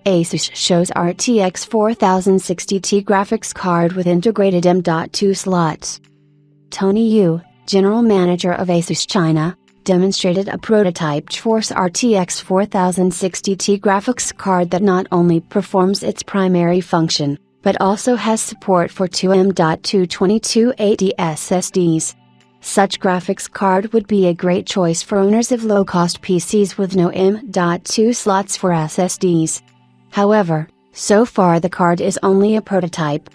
ASUS shows RTX 4060Ti graphics card with integrated M.2 slots. Tony Yu, General Manager of ASUS China, demonstrated a prototype GeForce RTX 4060Ti graphics card that not only performs its primary function, but also has support for two M.2 2280 SSDs. Such graphics card would be a great choice for owners of low-cost PCs with no M.2 slots for SSDs. However, so far the card is only a prototype.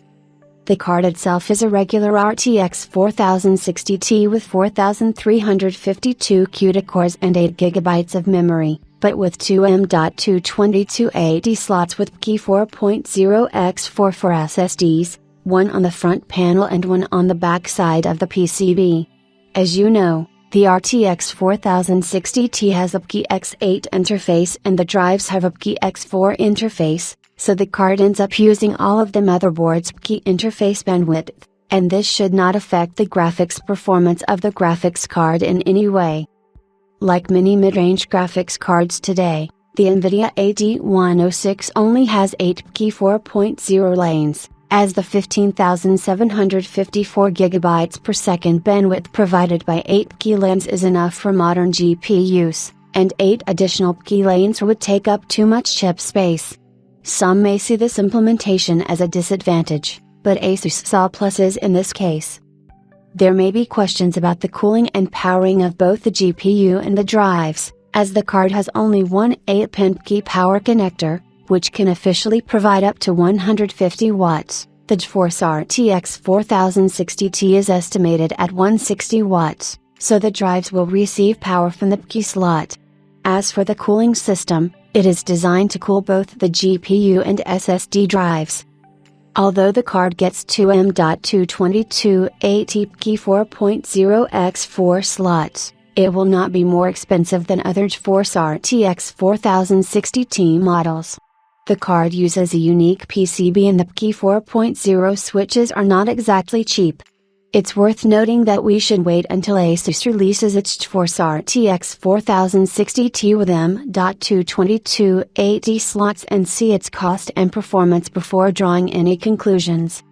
The card itself is a regular RTX 4060Ti with 4352 CUDA cores and 8GB of memory, but with two M.2 2280 slots with PCIe 4.0x4 for SSDs, one on the front panel and one on the back side of the PCB. As you know, the RTX 4060Ti has a PCIe X8 interface and the drives have a PCIe X4 interface, so the card ends up using all of the motherboard's PCIe interface bandwidth, and this should not affect the graphics performance of the graphics card in any way. Like many mid-range graphics cards today, the NVIDIA AD106 only has 8 PCIe 4.0 lanes, as the 15,754 GB per second bandwidth provided by 8 PCIe lanes is enough for modern GPUs, and 8 additional PCIe lanes would take up too much chip space. Some may see this implementation as a disadvantage, but ASUS saw pluses in this case. There may be questions about the cooling and powering of both the GPU and the drives, as the card has only one 8-pin PCIe power connector, which can officially provide up to 150 watts. The GeForce RTX 4060Ti is estimated at 160 watts, so the drives will receive power from the PCIe slot. As for the cooling system, it is designed to cool both the GPU and SSD drives. Although the card gets two M.2 2280 PCIe 4.0x4 slots, it will not be more expensive than other GeForce RTX 4060Ti models. The card uses a unique PCB and the PCIe 4.0 switches are not exactly cheap. It's worth noting that we should wait until ASUS releases its GeForce RTX 4060Ti with M.2 2280 slots and see its cost and performance before drawing any conclusions.